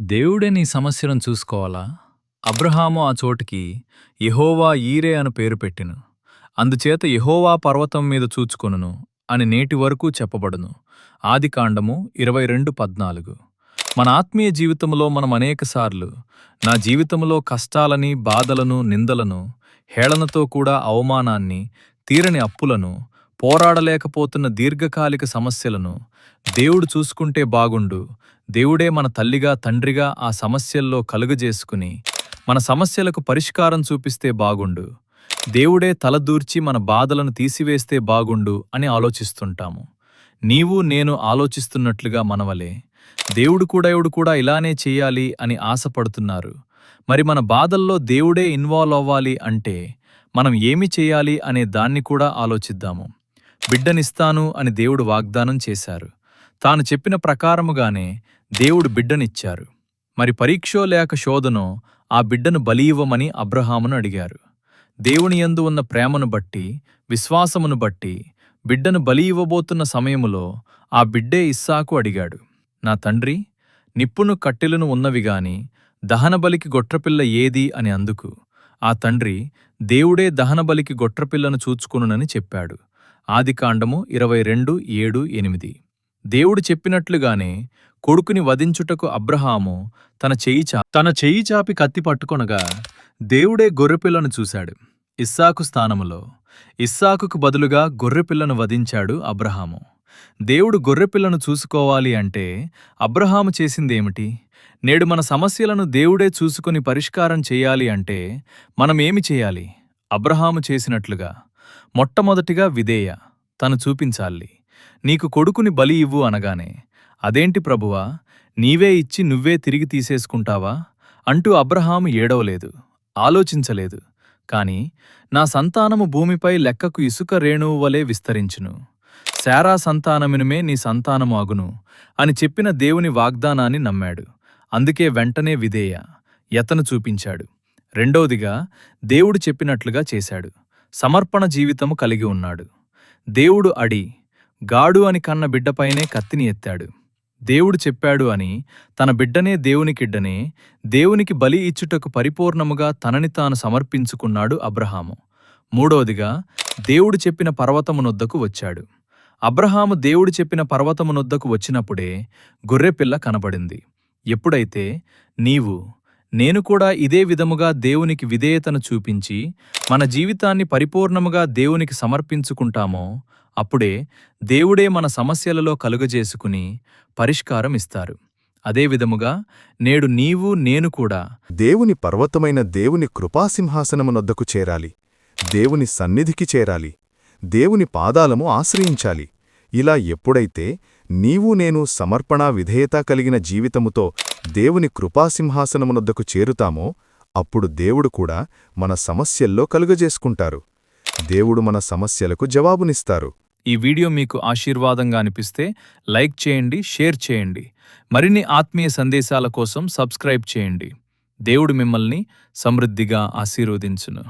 దేవుడే నీ సమస్యలను చూసుకోవాలా? అబ్రహాము ఆ చోటికి యెహోవా యీరే అను పేరు పెట్టెను. అందుచేత యెహోవా పర్వతం మీద చూచుకొనును అని నేటి వరకు చెప్పబడును. ఆదికాండము 22:14. మన ఆత్మీయ జీవితంలో మనం అనేకసార్లు నా జీవితంలో కష్టాలని, బాధలను, నిందలను, హేళనతో కూడా అవమానాన్ని, తీరని అప్పులను, పోరాడలేకపోతున్న దీర్ఘకాలిక సమస్యలను దేవుడు చూసుకుంటే బాగుండు, దేవుడే మన తల్లిగా, తండ్రిగా ఆ సమస్యల్లో కలుగజేసుకుని మన సమస్యలకు పరిష్కారం చూపిస్తే బాగుండు, దేవుడే తలదూర్చి మన బాధలను తీసివేస్తే బాగుండు అని ఆలోచిస్తుంటాము. నీవు నేను ఆలోచిస్తున్నట్లుగా మనవలే దేవుడు కూడా ఇలానే చెయ్యాలి అని ఆశపడుతున్నారు. మరి మన బాధల్లో దేవుడే ఇన్వాల్వ్ అవ్వాలి అంటే మనం ఏమి చేయాలి అనే దాన్ని కూడా ఆలోచిద్దాము. బిడ్డనిస్తాను అని దేవుడు వాగ్దానం చేశారు. తాను చెప్పిన ప్రకారముగానే దేవుడు బిడ్డనిచ్చారు. మరి పరీక్షో లేక శోధనో ఆ బిడ్డను బలి ఇవ్వమని అబ్రహామును అడిగారు. దేవుని యందు ఉన్న ప్రేమను బట్టి, విశ్వాసమును బట్టి బిడ్డను బలి ఇవ్వబోతున్న సమయములో ఆ బిడ్డే ఇస్సాకు అడిగాడు. నా తండ్రి, నిప్పును కట్టెలను ఉన్నవిగాని దహనబలికి గొట్రపిల్ల ఏది అని అందుకు ఆ తండ్రి దేవుడే దహనబలికి గొట్రపిల్లను చూచుకొనునని చెప్పాడు. ఆదికాండము 22:7-8. దేవుడు చెప్పినట్లుగానే కొడుకుని వధించుటకు అబ్రహాము తన చెయ్యి చాపి కత్తి పట్టుకొనగా దేవుడే గొర్రెపిల్లను చూశాడు. ఇస్సాకు స్థానములో ఇస్సాకుకు బదులుగా గొర్రెపిల్లను వధించాడు అబ్రహాము. దేవుడు గొర్రెపిల్లను చూసుకోవాలి అంటే అబ్రహాము చేసిందేమిటి? నేడు మన సమస్యలను దేవుడే చూసుకొని పరిష్కారం చెయ్యాలి అంటే మనమేమి చేయాలి? అబ్రహాము చేసినట్లుగా మొట్టమొదటిగా విధేయ తను చూపించాలి. నీకు కొడుకుని బలి ఇవ్వు అనగానే, అదేంటి ప్రభువా, నీవే ఇచ్చి నువ్వే తిరిగి తీసేసుకుంటావా అంటూ అబ్రహాము ఏడవలేదు, ఆలోచించలేదు. కాని నా సంతానము భూమిపై లెక్కకు ఇసుక రేణువు వలె విస్తరించును, శారా సంతానమునుమే నీ సంతానము అగును అని చెప్పిన దేవుని వాగ్దానాన్ని నమ్మాడు. అందుకే వెంటనే విధేయ యతను చూపించాడు. రెండోదిగా దేవుడు చెప్పినట్లుగా చేశాడు. సమర్పణ జీవితము కలిగి ఉన్నాడు. దేవుడు గాడు అని కన్న బిడ్డపైనే కత్తిని ఎత్తాడు. దేవుడు చెప్పాడు అని తన బిడ్డనే దేవునికిడ్డనే దేవునికి బలి ఇచ్చుటకు పరిపూర్ణముగా తనని తాను సమర్పించుకున్నాడు అబ్రహాము. మూడోదిగా దేవుడు చెప్పిన పర్వతమునొద్దకు వచ్చాడు. అబ్రహాము దేవుడు చెప్పిన పర్వతమునొద్దకు వచ్చినప్పుడే గొర్రెపిల్ల కనబడింది. ఎప్పుడైతే నీవు నేను కూడా ఇదే విధముగా దేవునికి విధేయతను చూపించి మన జీవితాన్ని పరిపూర్ణముగా దేవునికి సమర్పించుకుంటామో అప్పుడే దేవుడే మన సమస్యలలో కలుగజేసుకుని పరిష్కారం ఇస్తారు. అదే విధముగా నేడు నీవు నేను కూడా దేవుని పర్వతమైన దేవుని కృపాసింహాసనమునొద్దకు చేరాలి, దేవుని సన్నిధికి చేరాలి, దేవుని పాదాలము ఆశ్రయించాలి. ఇలా ఎప్పుడైతే నీవు నేను సమర్పణా విధేయత కలిగిన జీవితముతో దేవుని కృపాసింహాసనమునొద్దకు చేరుతామో అప్పుడు దేవుడు కూడా మన సమస్యల్లో కలుగజేసుకుంటారు. దేవుడు మన సమస్యలకు జవాబునిస్తారు. ఈ వీడియో మీకు ఆశీర్వాదంగా అనిపిస్తే లైక్ చేయండి, షేర్ చేయండి. మరిన్ని ఆత్మీయ సందేశాల కోసం సబ్స్క్రైబ్ చేయండి. దేవుడు మిమ్మల్ని సమృద్ధిగా ఆశీర్వదించును.